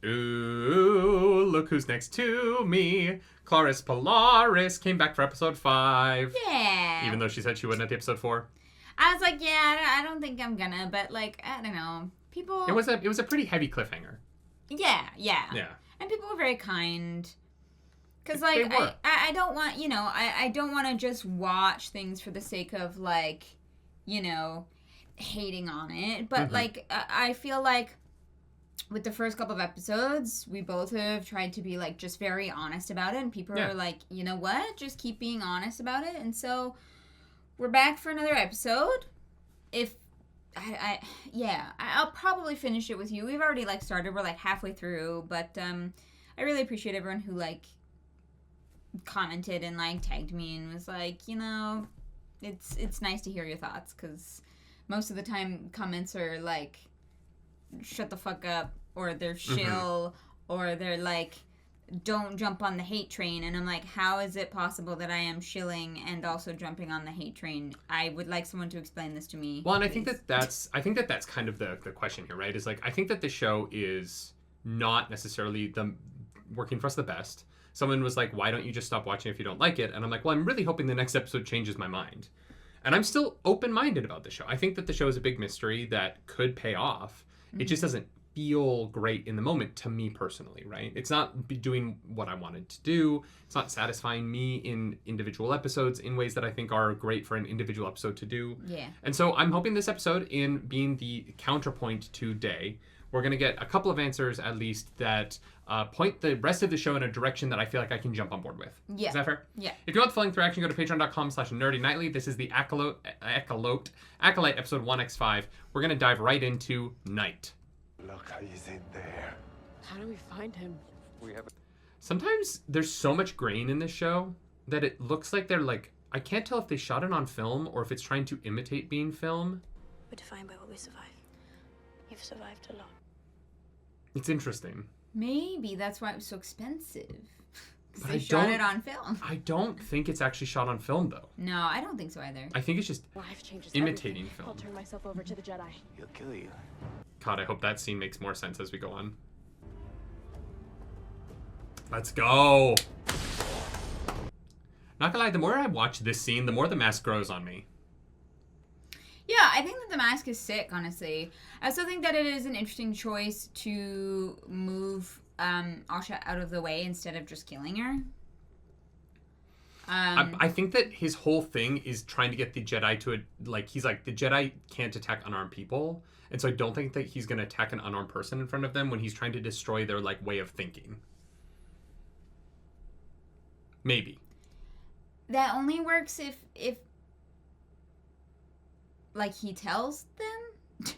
Ooh, look who's next to me. Clarice Polaris came back for episode 5. Yeah. Even though she said she wouldn't at the episode 4. I was like, yeah, I don't think I'm gonna, but like, I don't know. People. It was a pretty heavy cliffhanger. Yeah. Yeah. And people were very kind. Because, like, I don't want, I don't want to just watch things for the sake of, like, hating on it. But, like, I feel like with the first couple of episodes, we both have tried to be, like, just very honest about it. And people are like, you know what? Just keep being honest about it. And so we're back for another episode. I'll probably finish it with you. We've already, like, started. We're, like, halfway through. But I really appreciate everyone who, like, commented and like tagged me and was like, it's nice to hear your thoughts, because most of the time comments are like, shut the fuck up, or they're shill, or they're like, don't jump on the hate train. And I'm like, how is it possible that I am shilling and also jumping on the hate train? I would like someone to explain this to me. Well, and I think that's kind of the question here, right? Is like, I think that the show is not necessarily working for us the best. Someone was like, why don't you just stop watching if you don't like it? And I'm like, well, I'm really hoping the next episode changes my mind. And I'm still open-minded about the show. I think that the show is a big mystery that could pay off. It just doesn't feel great in the moment to me personally, right? It's not doing what I wanted to do. It's not satisfying me in individual episodes in ways that I think are great for an individual episode to do. Yeah. And so I'm hoping this episode, in being the counterpoint to Day, we're going to get a couple of answers, at least, that point the rest of the show in a direction that I feel like I can jump on board with. Yeah. Is that fair? Yeah. If you want the full length reaction, go to patreon.com/nerdynightly. This is the Acolyte episode 1x5. We're going to dive right into Night. Look, he's in there. How do we find him? Sometimes there's so much grain in this show that it looks like they're like, I can't tell if they shot it on film or if it's trying to imitate being film. We're defined by what we survive. You've survived a lot. It's interesting. Maybe that's why it was so expensive. But they shot it on film. I don't think it's actually shot on film, though. No, I don't think so either. I think it's just Life changes imitating everything. film. I'll turn myself over to the Jedi. He'll kill you. God, I hope that scene makes more sense as we go on. Let's go! Not gonna lie, the more I watch this scene, the more the mask grows on me. Yeah, I think that the mask is sick, honestly. I also think that it is an interesting choice to move Asha out of the way instead of just killing her. I think that his whole thing is trying to get the Jedi to, he's like, the Jedi can't attack unarmed people. And so I don't think that he's going to attack an unarmed person in front of them when he's trying to destroy their, way of thinking. Maybe. That only works if he tells them.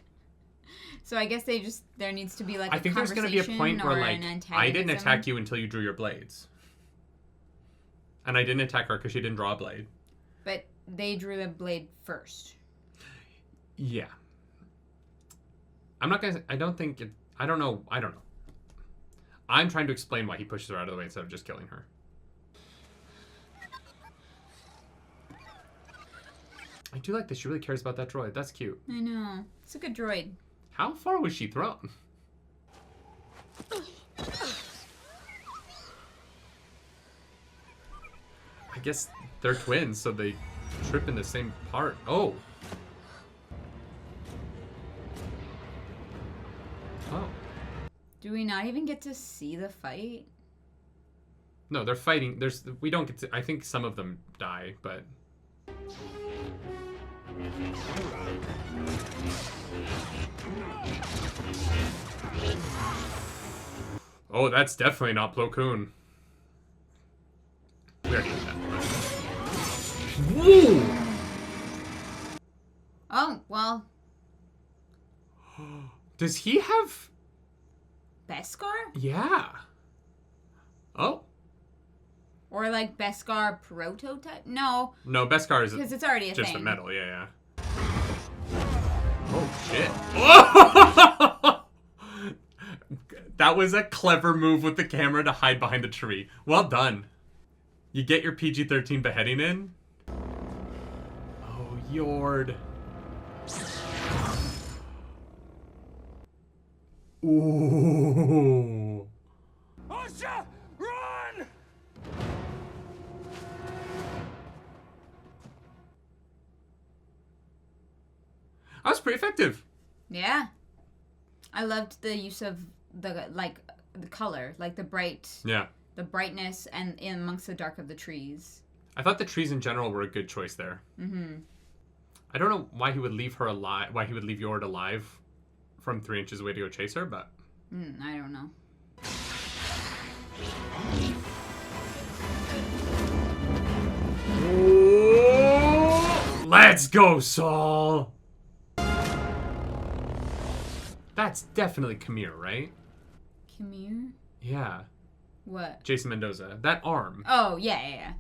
So I guess there needs to be a I think there's going to be a point where I didn't attack you until you drew your blades. And I didn't attack her because she didn't draw a blade. But they drew the blade first. Yeah. I'm not going to, I don't know. I'm trying to explain why he pushes her out of the way instead of just killing her. I do like this. She really cares about that droid. That's cute. I know. It's a good droid. How far was she thrown? I guess they're twins, so they trip in the same part. Oh. Oh. Do we not even get to see the fight? No, they're fighting. We don't get to, I think some of them die, but... Oh, that's definitely not Plo Koon. We already did that. Whoa! Oh, well. Does he have... Beskar? Yeah. Oh. Or Beskar prototype? No. No, Beskar is because it's already just thing. a metal, yeah. Oh, shit. Oh! That was a clever move with the camera to hide behind the tree. Well done. You get your PG-13 beheading in? Oh, Yord. Ooh. was pretty effective. Yeah. I loved the use of the color, like the brightness and in amongst the dark of the trees. I thought the trees in general were a good choice there. Mm-hmm. I don't know why he would leave her alive, why he would leave Yord alive from 3 inches away to go chase her, but... I don't know. Let's go, Saul! That's definitely Khmer, right? Khmer? Yeah. What? Jason Mendoza. That arm. Oh, yeah.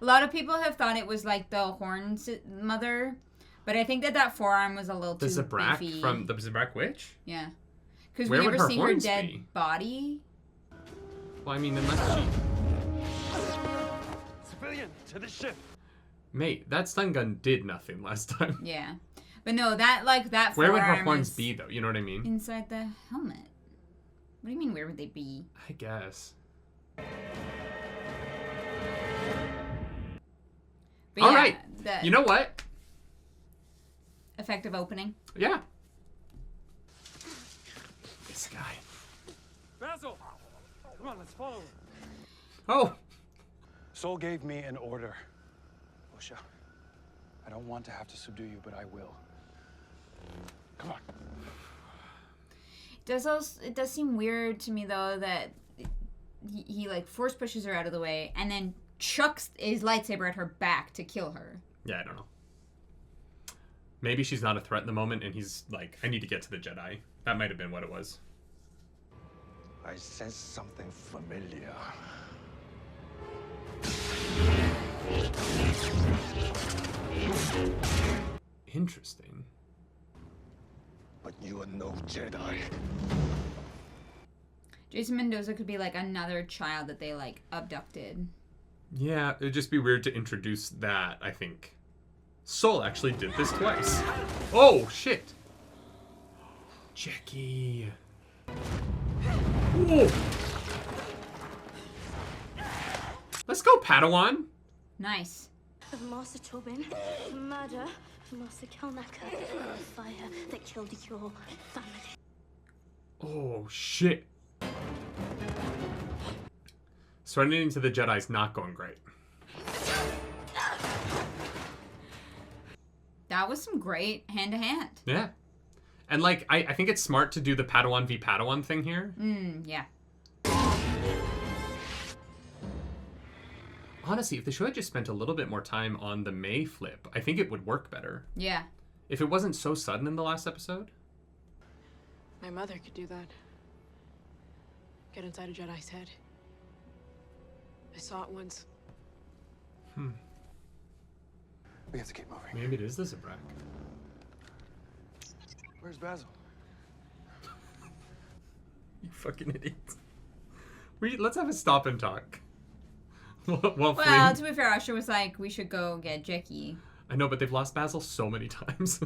A lot of people have thought it was like the Horn's mother, but I think that forearm was a little The too Zabrak beefy. from the Zabrak Witch? Yeah. Because we Where would never her see her horns dead be? body. Well, I mean, unless she... Civilian, to the ship. Mate, that stun gun did nothing last time. Yeah. But no, that Where would her forearm horns is be, though? You know what I mean? inside the helmet. What do you mean, where would they be? I guess. But All yeah, right. the You know what? effective opening. Yeah. This guy. Basil! Come on, let's follow. Oh. Sol gave me an order. Osha, I don't want to have to subdue you, but I will. Come on. It does seem weird to me though that he like force pushes her out of the way and then chucks his lightsaber at her back to kill her. Yeah, I don't know. Maybe she's not a threat in the moment, and he's like, I need to get to the Jedi. That might have been what it was. I sense something familiar. Interesting. But you are no Jedi. Jason Mendoza could be like another child that they like abducted. Yeah, it'd just be weird to introduce that, I think. Sol actually did this twice. Oh, shit. Jackie. Whoa. Let's go, Padawan. Nice. Master Tobin, murder, Master Kelnaka, the fire that killed your family. Oh, shit. Surrendering to the Jedi's not going great. That was some great hand-to-hand. Yeah. And, like, I think it's smart to do the Padawan v. Padawan thing here. Yeah. Honestly, if the show had just spent a little bit more time on the May flip, I think it would work better. Yeah. If it wasn't so sudden in the last episode. My mother could do that. Get inside a Jedi's head. I saw it once. We have to keep moving. Maybe it is the Zabrak. Where's Basil? You fucking idiot. Let's have a stop and talk. Well, Well, to be fair, Usher was like, we should go get Jackie. I know, but they've lost Basil so many times.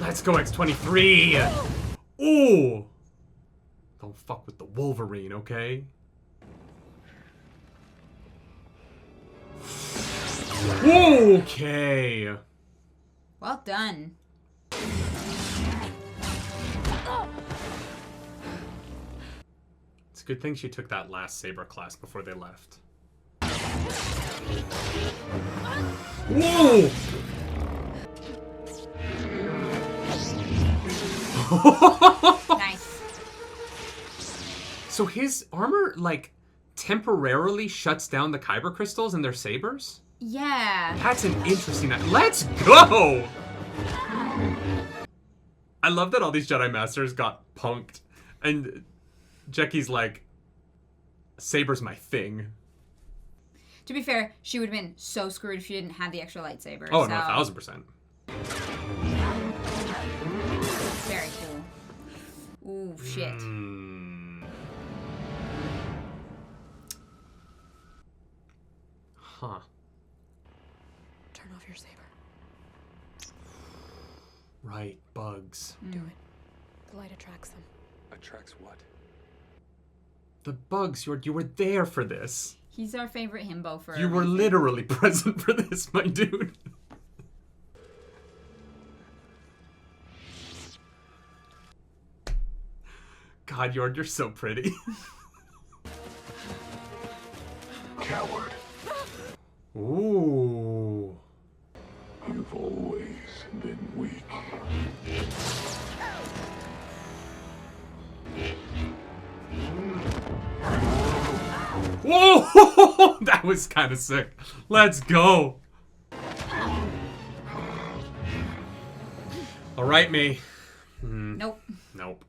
Let's go, X-23! Ooh! Don't fuck with the Wolverine, okay? Okay! Well done. It's a good thing she took that last Saber class before they left. Whoa! Nice. So his armor, like, temporarily shuts down the Kyber crystals in their sabers? Yeah. That's an interesting... Let's go! I love that all these Jedi Masters got punked. And Jackie's like, Saber's my thing. To be fair, she would have been so screwed if she didn't have the extra lightsaber. Oh, so... no, 1000%. Very cool. Ooh, shit. Huh. Turn off your saber. Right, bugs. Do it. The light attracts them. Attracts what? The bugs, you were there for this. He's our favorite himbo for You were literally present for this, my dude. God, Yord, you're so pretty. Coward. Ooh. You've always been weak. Whoa! That was kind of sick. Let's go. All right, me. Nope. Nope.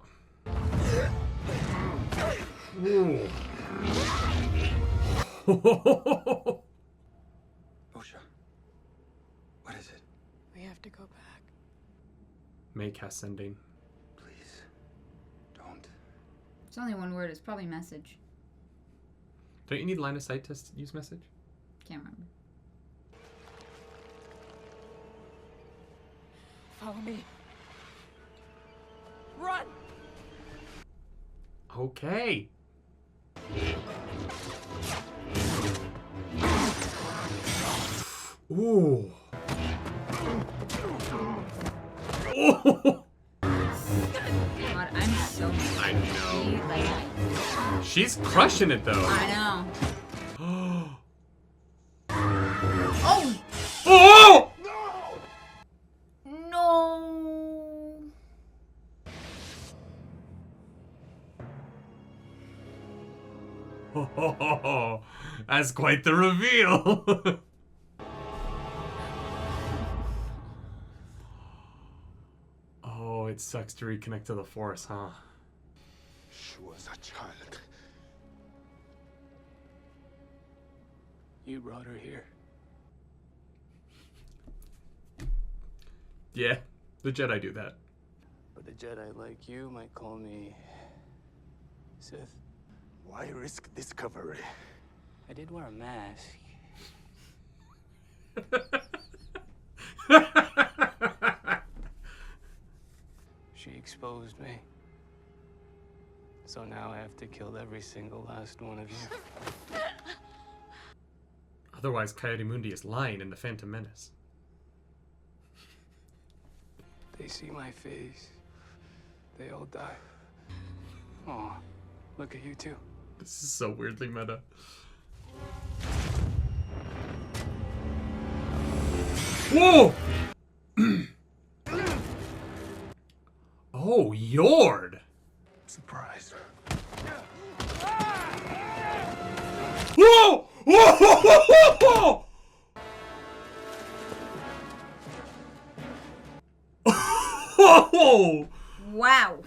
Ooh. Bosha. What is it? We have to go back. Make ascending. Please. Don't. It's only one word. It's probably message. Don't you need line of sight to use message? Can't remember. Follow me. Run! Okay. Ooh. Oh. God, I'm so I know. like, She's crushing it though. I know. Oh Oh! no! Oh, that's quite the reveal. Oh, it sucks to reconnect to the Force, huh? She was a child. You brought her here. Yeah, the Jedi do that. But the Jedi like you might call me Sith. Why risk discovery? I did wear a mask. She exposed me. So now I have to kill every single last one of you. Otherwise, Coyote Mundi is lying in the Phantom Menace. They see my face. They all die. Aw, look at you too. This is so weirdly meta. Whoa! Oh, Yord! Surprise. Whoa! Whoa! Whoa! Wow.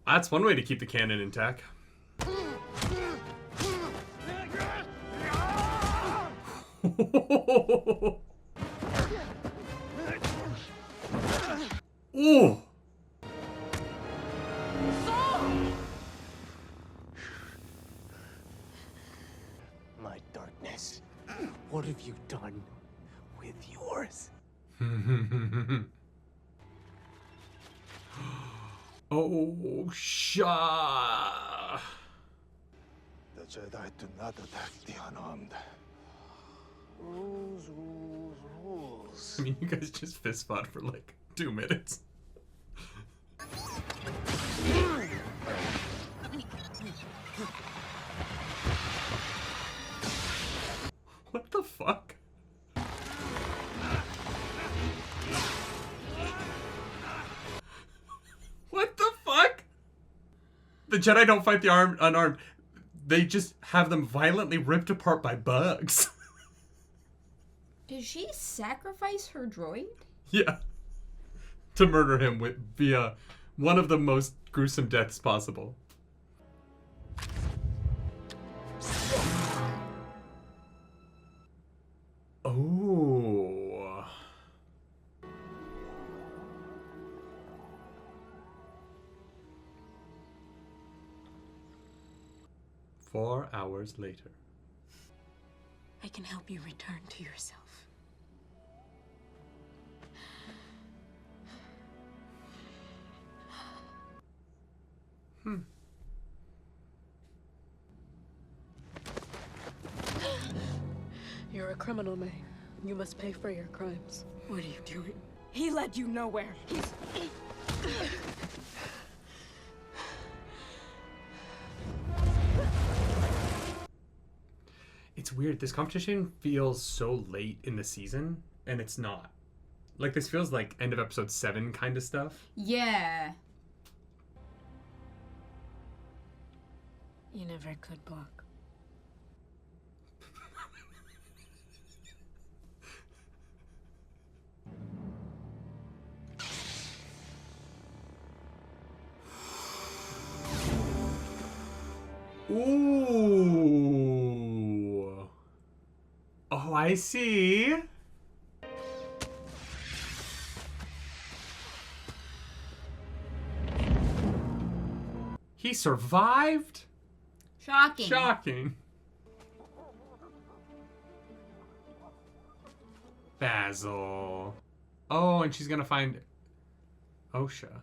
That's one way to keep the canon intact. Ooh! My darkness. What have you done with yours? Oh, Sha! The Jedi do not attack the unarmed. Rules, rules, rules. I mean, you guys just fist fought for like 2 minutes. What the fuck? What the fuck? The Jedi don't fight the unarmed. They just have them violently ripped apart by bugs. Did she sacrifice her droid? Yeah. To murder him via one of the most gruesome deaths possible. Oh. Four hours later. I can help you return to yourself. a criminal, May. You must pay for your crimes. What are you doing? He led you nowhere. It's weird. This competition feels so late in the season, and it's not. Like, this feels like end of episode 7 kind of stuff. Yeah. You never could block. Ooh. Oh, I see. He survived? Shocking. Shocking. Basil. Oh, and she's gonna find Osha.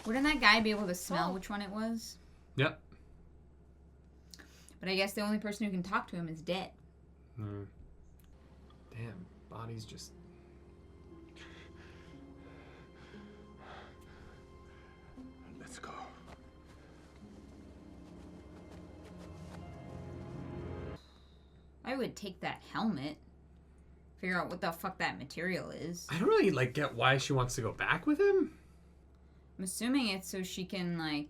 Wouldn't that guy be able to smell which one it was? Yep. But I guess the only person who can talk to him is dead. Mm. Damn, body's just... Let's go. I would take that helmet. Figure out what the fuck that material is. I don't really, get why she wants to go back with him. I'm assuming it's so she can, I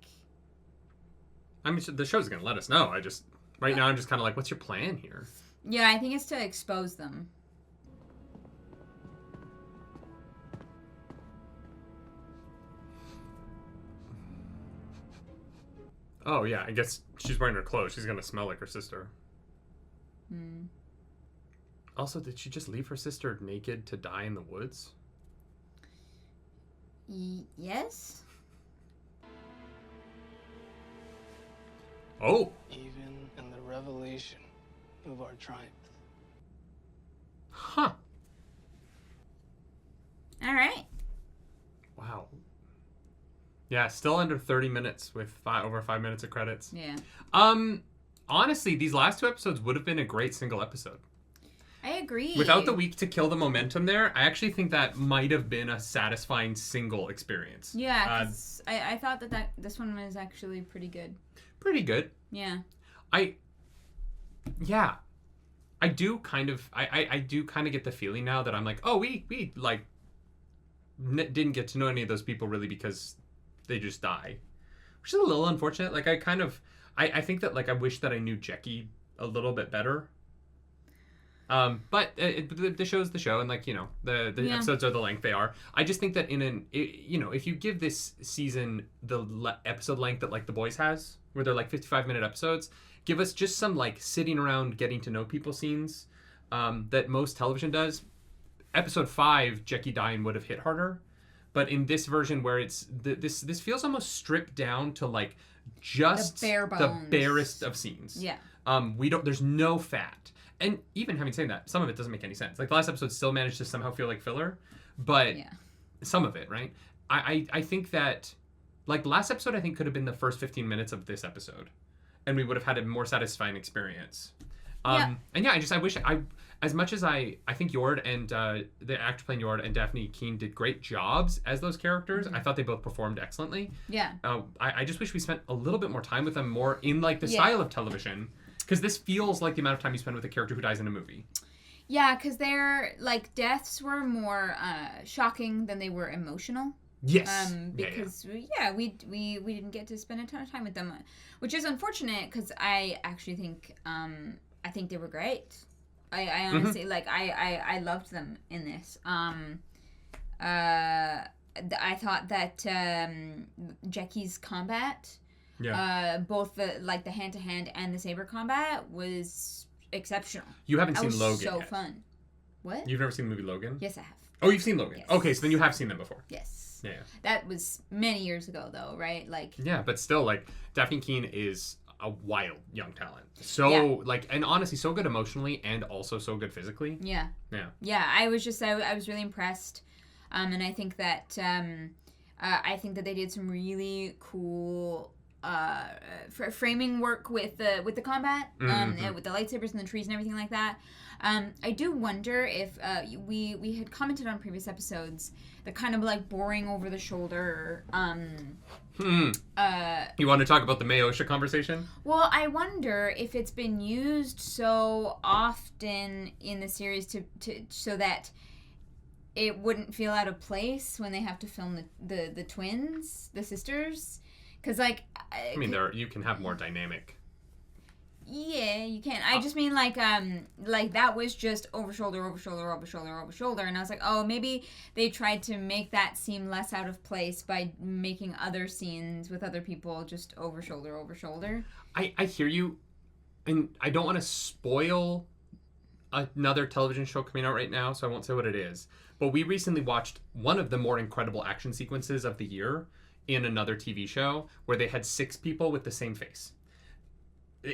mean, the show's gonna let us know. Right now I'm just kind of like, what's your plan here? Yeah, I think it's to expose them. Oh, yeah, I guess she's wearing her clothes. She's gonna smell like her sister. Hmm. Also, did she just leave her sister naked to die in the woods? Yes? Oh! Even in the revelation of our triumph. Huh. Alright. Wow. Yeah, still under 30 minutes with over 5 minutes of credits. Yeah. Honestly, these last 2 episodes would have been a great single episode. I agree. Without the week to kill the momentum there, I actually think that might have been a satisfying single experience. Yeah, 'cause I thought that this one was actually pretty good. Pretty good. Yeah. I do kind of get the feeling now that I'm like, oh, we didn't get to know any of those people really because they just die, which is a little unfortunate. Like, I think that, I wish that I knew Jackie a little bit better. But the show's the show, and the episodes are the length they are. I just think that if you give this season the episode length that The Boys has, where they're 55-minute episodes, give us just some sitting around getting to know people scenes that most television does. Episode 5, Jackie dying would have hit harder, but in this version where it's this feels almost stripped down to just the bare bones. The barest of scenes. Yeah. There's no fat. And even having said that, some of it doesn't make any sense. The last episode still managed to somehow feel like filler, but some of it, right? I think that, the last episode, I think could have been the first 15 minutes of this episode, and we would have had a more satisfying experience. And I wish as much as I think Yord and the actor playing Yord and Daphne Keane did great jobs as those characters. I thought they both performed excellently. Yeah. I just wish we spent a little bit more time with them, more in the style of television. Because this feels like the amount of time you spend with a character who dies in a movie. Yeah, because their deaths were more shocking than they were emotional. Yes. Because we didn't get to spend a ton of time with them, which is unfortunate because I actually think they were great. I honestly I loved them in this. I thought that Jackie's combat. Yeah. Both the hand-to-hand and the saber combat was exceptional. You haven't seen Logan so yet. Fun. What? You've never seen the movie Logan? Yes, I have. Oh, you've seen Logan. Yes. Okay, so then you have seen them before. Yes. Yeah. That was many years ago, though, right? Yeah, but still, Daphne Keane is a wild young talent. So, and honestly, so good emotionally and also so good physically. Yeah. Yeah. Yeah, I was really impressed. And I think that they did some really cool framing work with the combat, with the lightsabers and the trees and everything like that. I do wonder if we had commented on previous episodes the kind of like boring over the shoulder. You want to talk about the May-Osha conversation? Well, I wonder if it's been used so often in the series to so that it wouldn't feel out of place when they have to film the twins, the sisters, because like I mean, you can have more dynamic. Yeah, you can. I just mean like that was just over shoulder, and I was like, oh, maybe they tried to make that seem less out of place by making other scenes with other people just over shoulder. I hear you, and I don't want to spoil another television show coming out right now, so I won't say what it is. But we recently watched one of the more incredible action sequences of the year in another TV show where they had 6 people with the same face.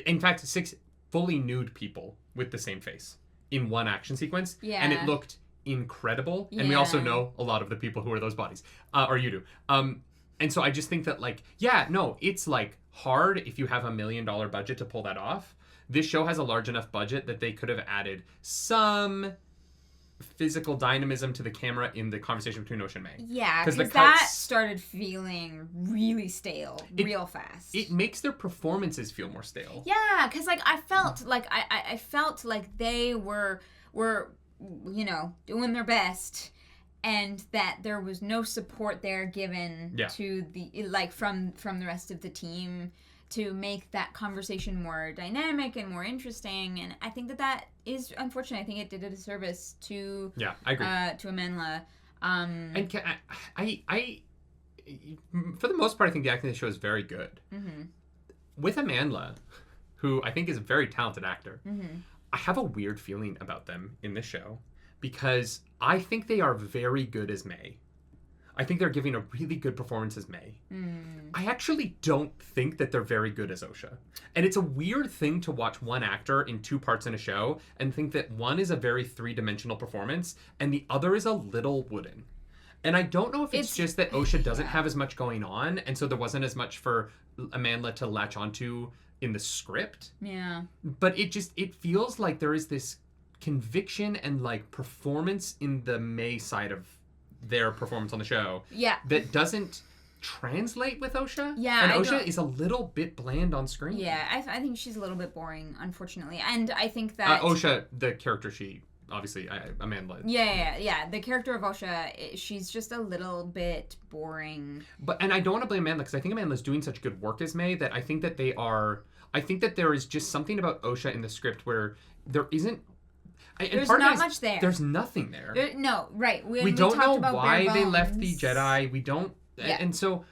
In fact, 6 fully nude people with the same face in one action sequence. Yeah. And it looked incredible. Yeah. And we also know a lot of the people who are those bodies. Or you do. And so I just think that, like, yeah, no, it's, like, hard if you have $1 million budget to pull that off. This show has a large enough budget that they could have added some physical dynamism to the camera in the conversation between Osha and May. Yeah, because that started feeling really stale real fast. It makes their performances feel more stale. Yeah, because like I felt like I felt like they were doing their best, and that there was no support there given to the from the rest of the team to make that conversation more dynamic and more interesting. And I think that is unfortunate. I think it did a disservice to I agree. To Amandla. And I for the most part, I think the acting of the show is very good. Mm-hmm. With Amandla, who I think is a very talented actor, mm-hmm. I have a weird feeling about them in this show because I think they are very good as May. I think they're giving a really good performance as May. I actually don't think that they're very good as Osha. And it's a weird thing to watch one actor in 2 parts in a show and think that one is a very 3-dimensional performance and the other is a little wooden. And I don't know if it's just that Osha doesn't have as much going on, and so there wasn't as much for Amandla to latch onto in the script. Yeah. But it feels like there is this conviction and like performance in the May side of their performance on the show that doesn't translate with Osha. And Osha is a little bit bland on screen. Yeah, I think she's a little bit boring, unfortunately. And I think that Osha, the character, she obviously Amandla. Yeah. The character of Osha, she's just a little bit boring. And I don't want to blame Amandla because I think Amandla's doing such good work as May that I think that I think that there is just something about Osha in the script where there isn't. There's not much there. There's nothing there. No, right. We don't know why they left the Jedi. We don't. Yeah. And so,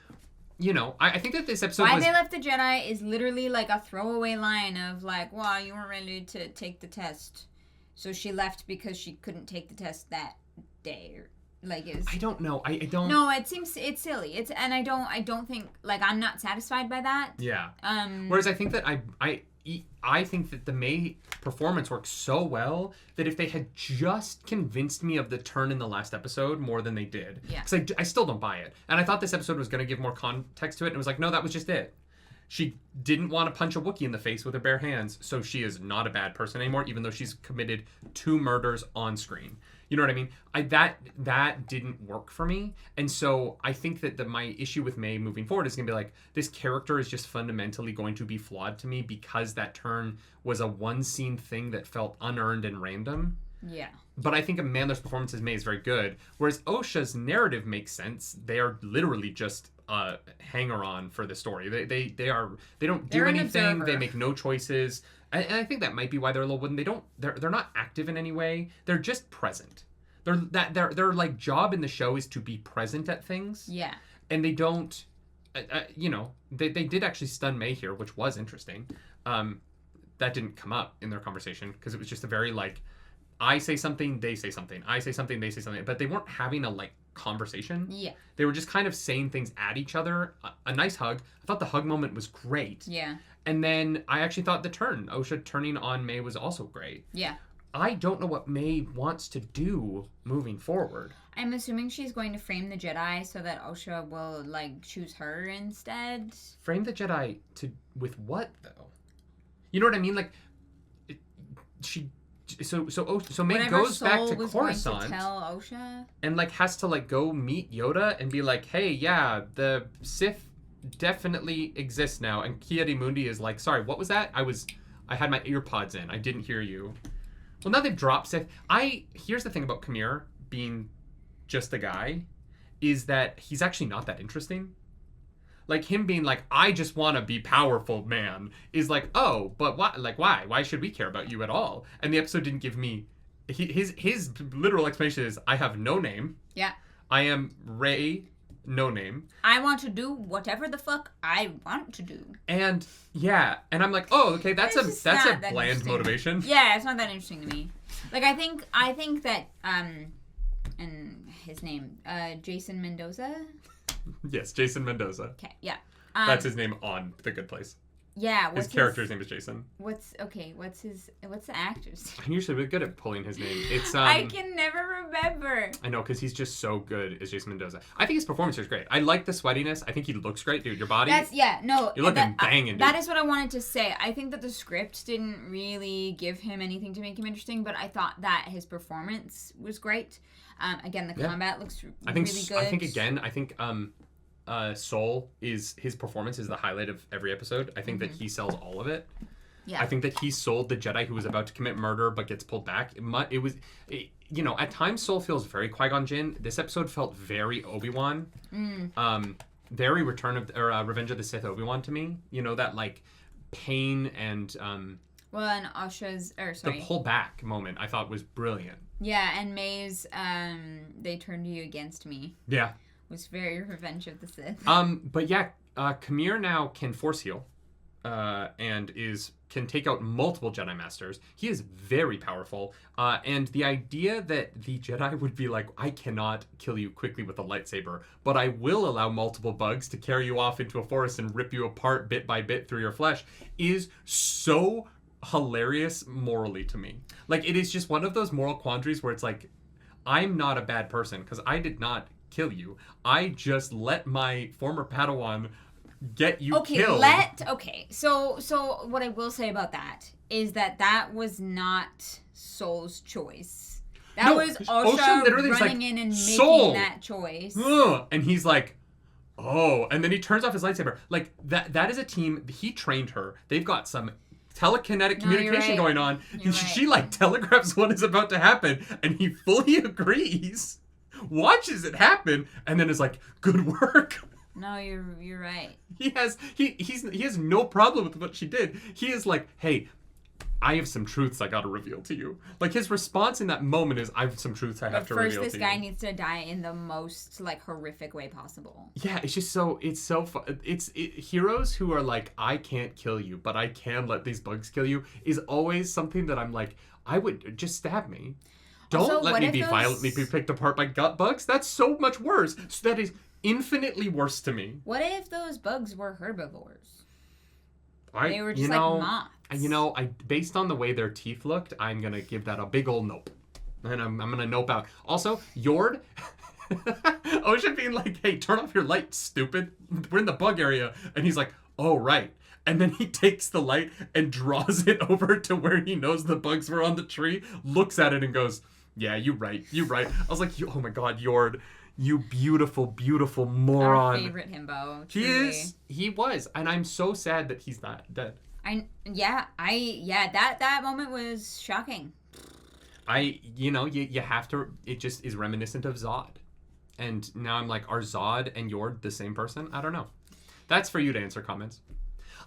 I think that this episode Why they left the Jedi is literally like a throwaway line of like, well, you weren't ready to take the test. So she left because she couldn't take the test that day. I don't know. I don't. No, it's silly. I don't think, like, I'm not satisfied by that. Yeah. Whereas I think that I think that the May performance works so well that if they had just convinced me of the turn in the last episode more than they did, because I still don't buy it. And I thought this episode was going to give more context to it, and it was like, no, that was just it. She didn't want to punch a Wookiee in the face with her bare hands, so she is not a bad person anymore, even though she's committed 2 murders on screen. You know what I mean? That didn't work for me. And so I think that my issue with May moving forward is going to be like, this character is just fundamentally going to be flawed to me because that turn was a one-scene thing that felt unearned and random. Yeah. But I think Amandla's performance as May is very good, whereas Osha's narrative makes sense. They are literally just a hanger-on for the story. They don't do anything. They make no choices. And I think that might be why they're a little wooden. They're not active in any way. They're just present. Their like job in the show is to be present at things. Yeah. And they don't, they did actually stun May here, which was interesting. That didn't come up in their conversation because it was just a very like, I say something, they say something. I say something, they say something. But they weren't having a like conversation. Yeah. They were just kind of saying things at each other. A nice hug. I thought the hug moment was great. Yeah. And then I actually thought the turn, Osha turning on May, was also great. Yeah. I don't know what May wants to do moving forward. I'm assuming she's going to frame the Jedi so that Osha will, like, choose her instead. Frame the Jedi with what, though? You know what I mean? Like, So May Whatever goes back Soul to was going Coruscant to tell Osha. and like has to like go meet Yoda and be like, hey, yeah, the Sith definitely exists now. And Ki-Adi-Mundi is like, sorry, what was that? I had my ear pods in. I didn't hear you. Well, now they've dropped Sith. Here's the thing about Khmer being just a guy, is that he's actually not that interesting. Like, him being like, I just want to be powerful, man, is like, oh, but why? Like, why? Why should we care about you at all? And the episode didn't give me... His literal explanation is, I have no name. Yeah. I am Rey, no name. I want to do whatever the fuck I want to do. And, yeah. And I'm like, oh, okay, that's a bland motivation. Yeah, it's not that interesting to me. Like, I think that, and his name, Jason Mendoza? Yes, Jason Mendoza. Okay, yeah. That's his name on The Good Place. Yeah. His character's name is Jason. What's the actor's name? I'm usually really good at pulling his name. It's I can never remember. I know, because he's just so good as Jason Mendoza. I think his performance is great. I like the sweatiness. I think he looks great, dude. Your body. You're looking banging, dude. That is what I wanted to say. I think that the script didn't really give him anything to make him interesting, but I thought that his performance was great. Again, the combat looks really good. Soul his performance is the highlight of every episode. I think that he sells all of it. Yeah. I think that he sold the Jedi who was about to commit murder but gets pulled back. At times Soul feels very Qui-Gon Jinn. This episode felt very Obi-Wan. Very Revenge of the Sith Obi-Wan to me. You know, that like pain and and Osha's the pull back moment I thought was brilliant. Yeah, and May's they turned you against me. Yeah. Was very Revenge of the Sith. But yeah, Khmer now can force heal, and can take out multiple Jedi Masters. He is very powerful, and the idea that the Jedi would be like, I cannot kill you quickly with a lightsaber, but I will allow multiple bugs to carry you off into a forest and rip you apart bit by bit through your flesh, is so hilarious morally to me. Like, it is just one of those moral quandaries where it's like, I'm not a bad person because I did not kill you. I just let my former Padawan get you killed. So what I will say about that is that was not Soul's choice. That was Osha running in and making that choice. And he's like, oh, and then he turns off his lightsaber. Like, that is a team. He trained her. They've got some telekinetic communication going on. She like telegraphs what is about to happen, and he fully agrees. Watches it happen, and then is like, good work. No, you're right. He has no problem with what she did. He is like, hey, I have some truths I gotta reveal to you. Like, his response in that moment is, I have some truths I have to reveal to you. First, this guy needs to die in the most, like, horrific way possible. Yeah, it's just so fun. Heroes who are like, I can't kill you, but I can let these bugs kill you, is always something that I'm like, I would just stab me. Don't let me be violently picked apart by gut bugs. That's so much worse. So that is infinitely worse to me. What if those bugs were herbivores? They were just like moths. Based on the way their teeth looked, I'm gonna give that a big old nope. And I'm gonna nope out. Also, Yord, Osha being like, hey, turn off your light, stupid. We're in the bug area. And he's like, oh, right. And then he takes the light and draws it over to where he knows the bugs were on the tree, looks at it and goes, yeah, you're right. I was like, oh my God, Yord, you beautiful, beautiful moron. Our favorite himbo. Truly. He was. And I'm so sad that he's not dead. That moment was shocking. You have to, it just is reminiscent of Zod. And now I'm like, are Zod and Yord the same person? I don't know. That's for you to answer comments.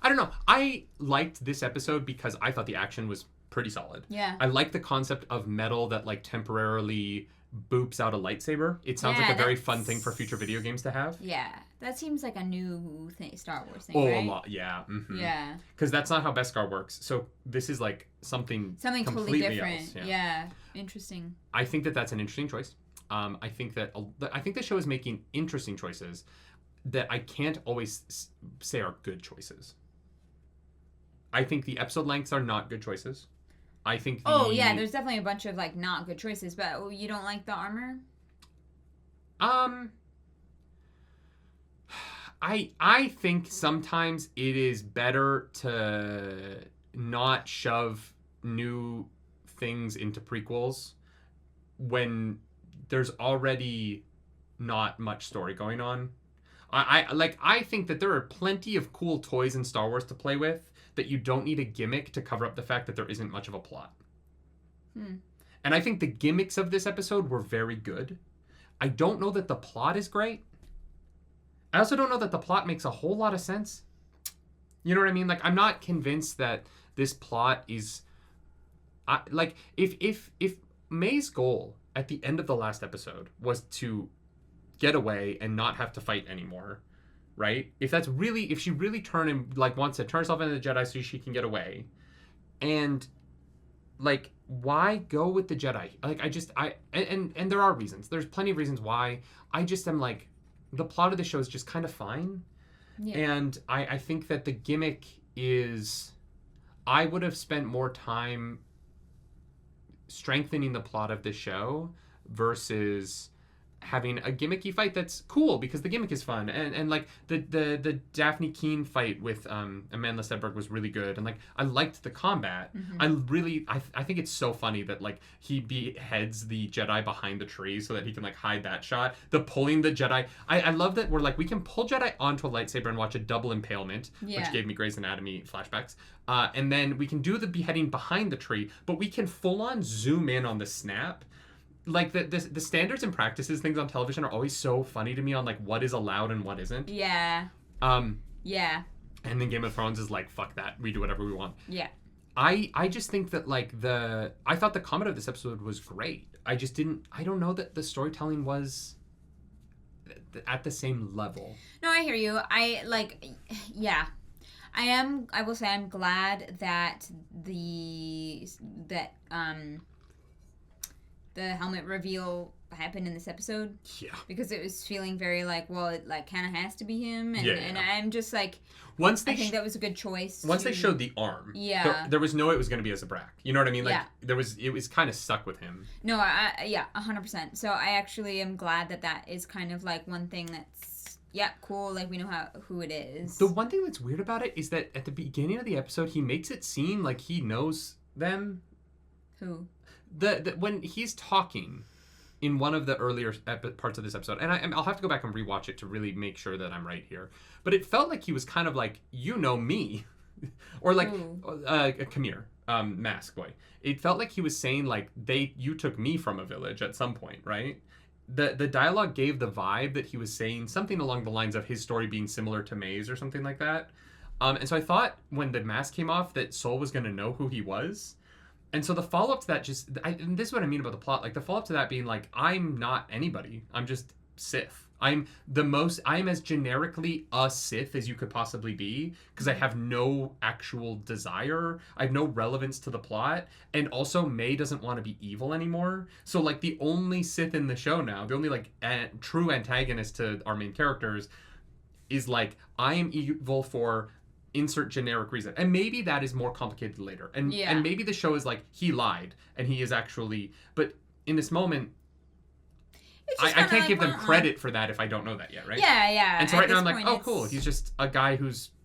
I don't know. I liked this episode because I thought the action was pretty solid. Yeah. I like the concept of metal that like temporarily boops out a lightsaber. It sounds like a very fun thing for future video games to have. Yeah. That seems like a new thing, Star Wars thing, right? A lot. Yeah. Mm-hmm. Yeah. Because that's not how Beskar works. So this is like something totally different. Else. Yeah. Interesting. I think that that's an interesting choice. I think the show is making interesting choices that I can't always say are good choices. I think the episode lengths are not good choices. I think Oh, yeah, there's definitely a bunch of, like, not good choices, but you don't like the armor? I think sometimes it is better to not shove new things into prequels when there's already not much story going on. I think that there are plenty of cool toys in Star Wars to play with that you don't need a gimmick to cover up the fact that there isn't much of a plot. And I think the gimmicks of this episode were very good. I don't know that the plot is great. I also don't know that the plot makes a whole lot of sense. You know what I mean? Like, I'm not convinced that this plot is... if May's goal at the end of the last episode was to get away and not have to fight anymore, right? If she really wants to turn herself into the Jedi so she can get away, and like, why go with the Jedi? Like, and there are reasons. There's plenty of reasons why. I just am like, the plot of the show is just kind of fine. Yeah. And I think that the gimmick is, I would have spent more time strengthening the plot of the show versus having a gimmicky fight that's cool because the gimmick is fun, and like the Daphne Keene fight with Amandla Stenberg was really good, and like I liked the combat. I think it's so funny that like he beheads the Jedi behind the tree so that he can like hide that shot. The pulling the Jedi, I love that we're like, we can pull Jedi onto a lightsaber and watch a double impalement, which gave me Grey's Anatomy flashbacks, and then we can do the beheading behind the tree, but we can full on zoom in on the snap. Like, the standards and practices things on television are always so funny to me on, like, what is allowed and what isn't. Yeah. Yeah. And then Game of Thrones is like, fuck that. We do whatever we want. Yeah. I just think that, like, I thought the comedy of this episode was great. I don't know that the storytelling was at the same level. No, I hear you. Yeah. I will say I'm glad that the helmet reveal happened in this episode. Yeah. Because it was feeling very like, well, it like kind of has to be him. And I'm just like, I think that was a good choice. Once they showed the arm, there was no way it was going to be a Zabrak. You know what I mean? Like, it was kind of stuck with him. No, 100%. So I actually am glad that is kind of like one thing that's, cool. Like, we know who it is. The one thing that's weird about it is that at the beginning of the episode, he makes it seem like he knows them. Who? When he's talking in one of the earlier parts of this episode, and I'll have to go back and rewatch it to really make sure that I'm right here, but it felt like he was kind of like, you know me, or like Kamir, Mask Boy. It felt like he was saying like, you took me from a village at some point, right? The dialogue gave the vibe that he was saying something along the lines of his story being similar to May's or something like that. And so I thought when the mask came off that Sol was going to know who he was. And so the follow-up to that and this is what I mean about the plot, like the follow-up to that being like, I'm not anybody. I'm just Sith. I'm as generically a Sith as you could possibly be, because I have no actual desire. I have no relevance to the plot. And also May doesn't want to be evil anymore. So like the only Sith in the show now, the only like true antagonist to our main characters is like, I am evil for insert generic reason, and maybe that is more complicated later, and maybe the show is like, he lied and he is actually, but in this moment I can't give them credit for that if I don't know that yet, right? And so right now I'm like, oh cool, he's just a guy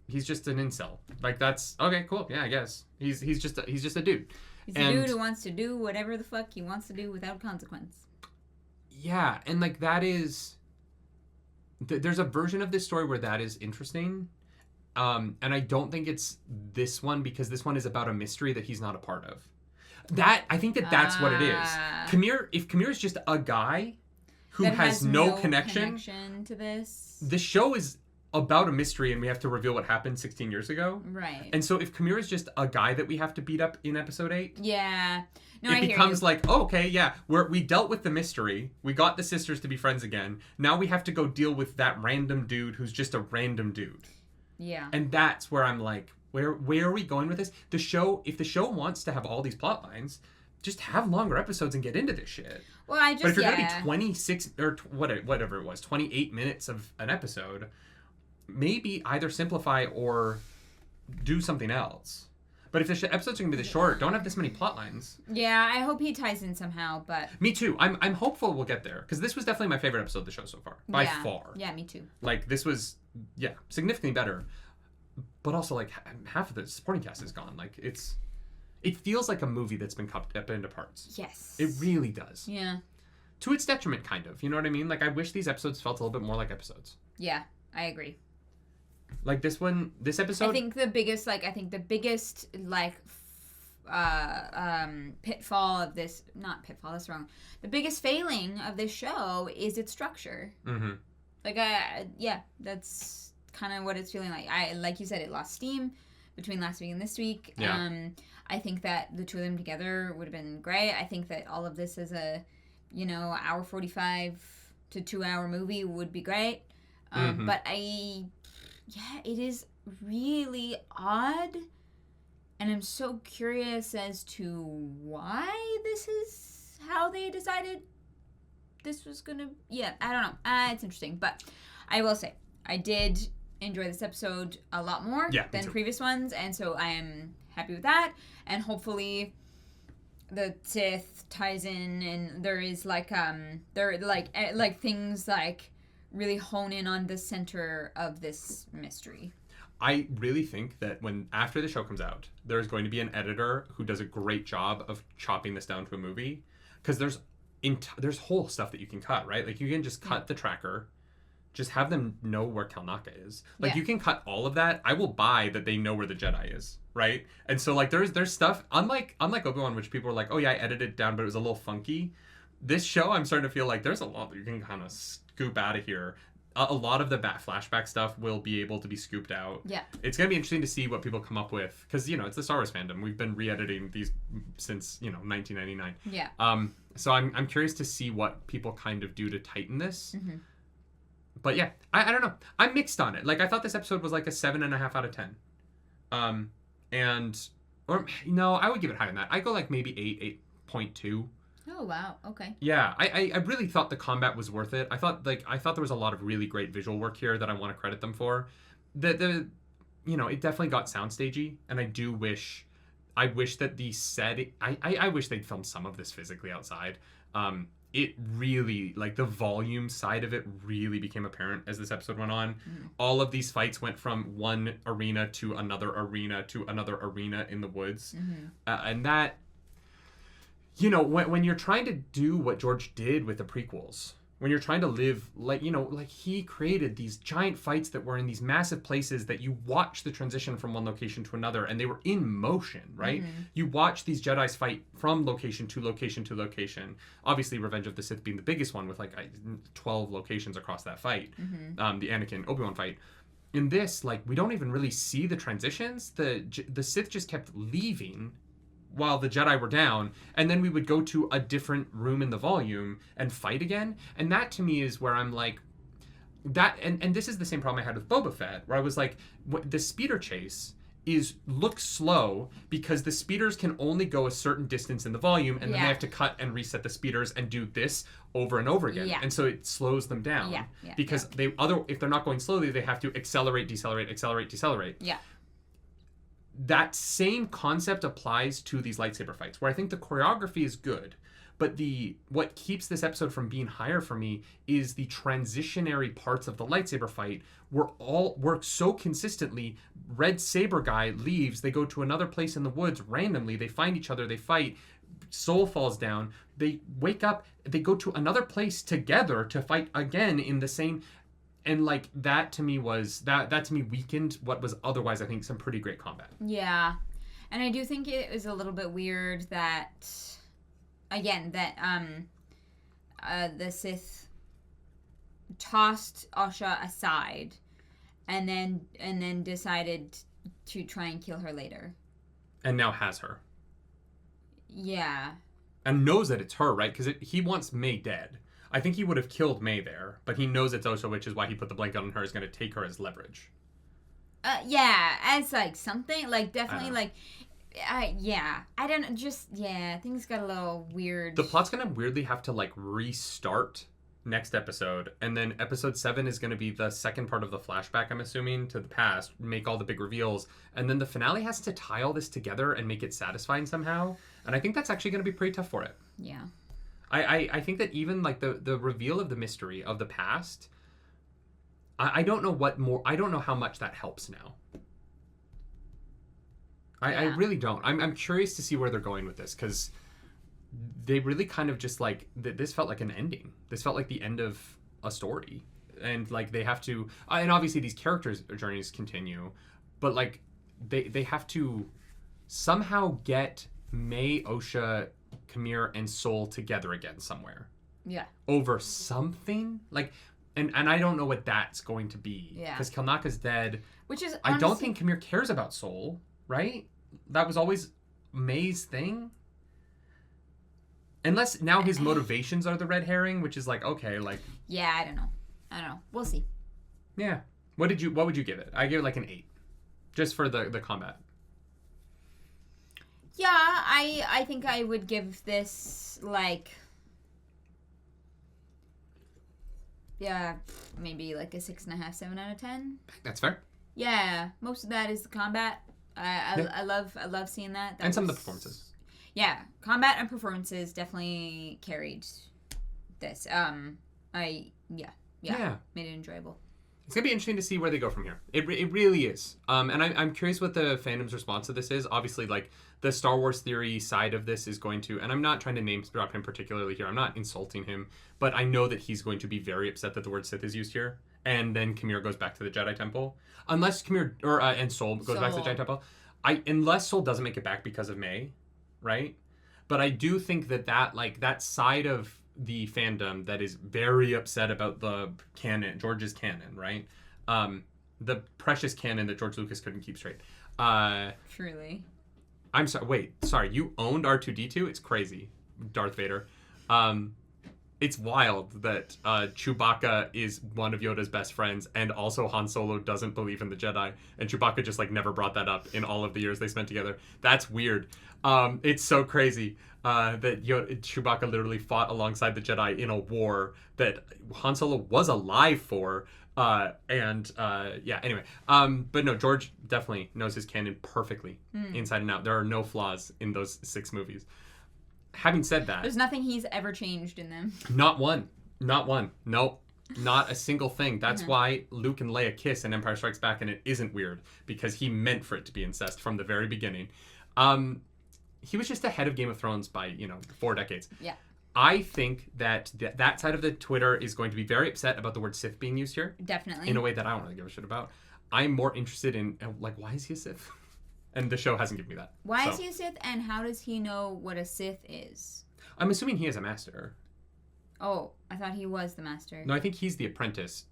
he's just an incel, like, that's okay, cool, yeah, I guess he's just a dude. He's a dude who wants to do whatever the fuck he wants to do without consequence. Yeah, and like that is there's a version of this story where that is interesting. And I don't think it's this one, because this one is about a mystery that he's not a part of. I think that's what it is. If Kamir is just a guy who has no connection to this, the show is about a mystery and we have to reveal what happened 16 years ago. Right. And so if Kamir is just a guy that we have to beat up in episode 8. Yeah. No, it becomes like, oh, okay, yeah, we dealt with the mystery. We got the sisters to be friends again. Now we have to go deal with that random dude who's just a random dude. Yeah. And that's where I'm like, where are we going with this? If the show wants to have all these plot lines, just have longer episodes and get into this shit. Well, but if you're going to be 26 or whatever it was, 28 minutes of an episode, maybe either simplify or do something else. But if the episodes are going to be this short, don't have this many plot lines. Yeah, I hope he ties in somehow, but... Me too. I'm hopeful we'll get there. Because this was definitely my favorite episode of the show so far. By far. Yeah, me too. Like, this was, significantly better. But also, like, half of the supporting cast is gone. Like, it feels like a movie that's been cut up into parts. Yes. It really does. Yeah. To its detriment, kind of. You know what I mean? Like, I wish these episodes felt a little bit more like episodes. Yeah, I agree. Like, this episode... I think the biggest, pitfall of this... Not pitfall, that's wrong. The biggest failing of this show is its structure. Mm-hmm. Like, that's kind of what it's feeling like. Like you said, it lost steam between last week and this week. Yeah. I think that the two of them together would have been great. I think that all of this as a, hour 45 to 2 hour movie would be great. But it is really odd. And I'm so curious as to why this is how they decided this was going to... Yeah, I don't know. It's interesting. But I will say, I did enjoy this episode a lot more than previous ones. And so I am happy with that. And hopefully the Sith ties in and there is things like really hone in on the center of this mystery. I really think that after the show comes out, there's going to be an editor who does a great job of chopping this down to a movie. Because there's whole stuff that you can cut, right? Like, you can just cut the tracker. Just have them know where Kalnaka is. Like, you can cut all of that. I will buy that they know where the Jedi is, right? And so, like, there's stuff, unlike Obi-Wan, which people were like, oh yeah, I edited it down, but it was a little funky. This show, I'm starting to feel like there's a lot that you can kind of scoop out of here. A lot of the flashback stuff will be able to be scooped out. Yeah. It's going to be interesting to see what people come up with. Because, it's the Star Wars fandom. We've been re-editing these since, 1999. Yeah. So I'm curious to see what people kind of do to tighten this. Mm-hmm. But yeah, I don't know. I'm mixed on it. Like, I thought this episode was like a 7.5 out of 10. I would give it higher than that. I go like maybe 8.2. Oh wow, okay. Yeah, I really thought the combat was worth it. I thought there was a lot of really great visual work here that I want to credit them for. It definitely got soundstagey, and I wish that the set. I wish they'd filmed some of this physically outside. It really, like, the volume side of it really became apparent as this episode went on. All of these fights went from one arena to another arena to another arena in the woods. And that, when you're trying to do what George did with the prequels, when you're trying to live, like he created these giant fights that were in these massive places that you watch the transition from one location to another, and they were in motion, right? You watch these Jedis fight from location to location to location. Obviously, Revenge of the Sith being the biggest one with 12 locations across that fight. The Anakin Obi-Wan fight. In this, we don't even really see the transitions. The Sith just kept leaving while the Jedi were down, and then we would go to a different room in the volume and fight again. And that, to me, is where I'm like, that, and this is the same problem I had with Boba Fett, where I was like, the speeder chase looks slow because the speeders can only go a certain distance in the volume, and then they have to cut and reset the speeders and do this over and over again. And so it slows them down. Because if they're not going slowly, they have to accelerate, decelerate, accelerate, decelerate. That same concept applies to these lightsaber fights, where I think the choreography is good, but what keeps this episode from being higher for me is the transitionary parts of the lightsaber fight work so consistently. Red saber guy leaves, they go to another place in the woods randomly, they find each other, they fight, Soul falls down, they wake up, they go to another place together to fight again in the same... And that to me weakened what was otherwise, I think, some pretty great combat. Yeah. And I do think it was a little bit weird that the Sith tossed Asha aside and then decided to try and kill her later. And now has her. Yeah. And knows that it's her, right? Because he wants May dead. I think he would have killed May there, but he knows it's Osha, which is why he put the blanket on her, is going to take her as leverage. As something, definitely, I don't, things got a little weird. The plot's going to weirdly have to, restart next episode, and then episode 7 is going to be the second part of the flashback, I'm assuming, to the past, make all the big reveals, and then the finale has to tie all this together and make it satisfying somehow, and I think that's actually going to be pretty tough for it. Yeah. I think that even like the reveal of the mystery of the past, I don't know what more, I don't know how much that helps now. I really don't. I'm curious to see where they're going with this, because they really kind of just like, this felt like an ending. This felt like the end of a story. And like they have to, and obviously these characters' journeys continue, but like they have to somehow get May, Osha, Kamir, and Sol together again somewhere. Yeah. Over something? Like, and I don't know what that's going to be. Yeah. Because Kelnaka's dead. Which is I don't think Kamir cares about Sol, right? That was always May's thing. Unless now his motivations are the red herring, which is like, okay, like... Yeah, I don't know. We'll see. Yeah. What would you give it? I give it like an 8. Just for the combat. Yeah, I think I would give this like... Yeah, maybe like a 6.5, 7 out of 10. That's fair. Yeah, most of that is the combat. I love seeing that. And some of the performances. Yeah, combat and performances definitely carried this. Made it enjoyable. It's gonna be interesting to see where they go from here. It really is. And I'm curious what the fandom's response to this is. Obviously, like the Star Wars theory side of this is going to, and I'm not trying to name drop him particularly here. I'm not insulting him, but I know that he's going to be very upset that the word Sith is used here. And then Kamir goes back to the Jedi Temple, unless Kamir and Sol goes back to the Jedi Temple. Unless Sol doesn't make it back because of May, right? But I do think that side of the fandom that is very upset about the canon, George's canon, right? The precious canon that George Lucas couldn't keep straight. Truly. I'm sorry. Wait, sorry. You owned R2-D2? It's crazy, Darth Vader. It's wild that Chewbacca is one of Yoda's best friends, and also Han Solo doesn't believe in the Jedi, and Chewbacca just like never brought that up in all of the years they spent together. That's weird. It's so crazy that Chewbacca literally fought alongside the Jedi in a war that Han Solo was alive for. Anyway. But no, George definitely knows his canon perfectly, inside and out. There are no flaws in those 6 movies. Having said that, there's nothing he's ever changed in them. Not one. Nope. Not a single thing. That's why Luke and Leia kiss in Empire Strikes Back, and it isn't weird, because he meant for it to be incest from the very beginning. He was just ahead of Game of Thrones by 4 decades. Yeah. I think that that side of the Twitter is going to be very upset about the word Sith being used here. Definitely. In a way that I don't really give a shit about. I'm more interested in, like, why is he a Sith? And the show hasn't given me that. Why is he a Sith, and how does he know what a Sith is? I'm assuming he is a master. Oh, I thought he was the master. No, I think he's the apprentice.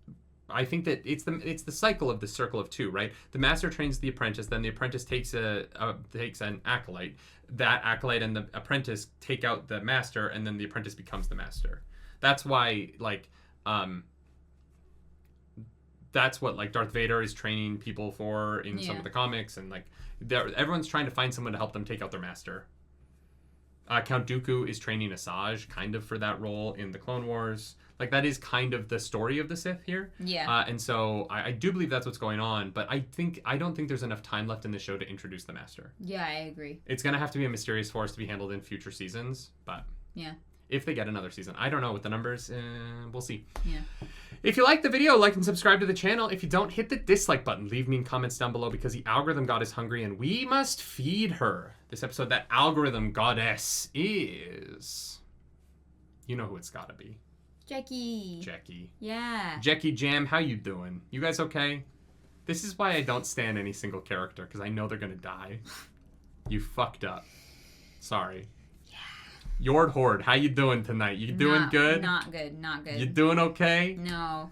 I think that it's the cycle of the circle of 2, right? The master trains the apprentice, then the apprentice takes an acolyte. That acolyte and the apprentice take out the master, and then the apprentice becomes the master. That's why, like, that's what like Darth Vader is training people for in some of the comics, and like everyone's trying to find someone to help them take out their master. Count Dooku is training Asajj kind of for that role in the Clone Wars. Like, that is kind of the story of the Sith here. Yeah. And so I do believe that's what's going on, but I don't think there's enough time left in the show to introduce the Master. Yeah, I agree. It's going to have to be a mysterious force to be handled in future seasons, but... Yeah. If they get another season. I don't know with the numbers. We'll see. Yeah. If you like the video, like and subscribe to the channel. If you don't, hit the dislike button. Leave mean comments down below, because the algorithm god is hungry and we must feed her. This episode, that algorithm goddess is... You know who it's gotta be. Jackie. Yeah. Jackie Jam, how you doing? You guys okay? This is why I don't stand any single character, because I know they're gonna die. You fucked up. Sorry. Yord Horde, how you doing tonight? You doing good? Not good. You doing okay? No.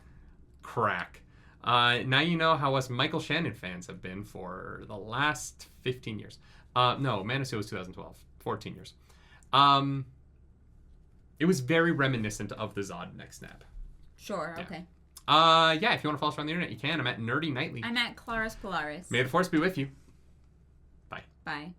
Crack. Now you know how us Michael Shannon fans have been for the last 15 years. No, Man of Steel was 2012. 14 years. It was very reminiscent of the Zod Next Snap. Sure, yeah. Okay. Yeah, if you want to follow us on the internet, you can. I'm at Nerdy Nightly. I'm at Claris Polaris. May the Force be with you. Bye. Bye.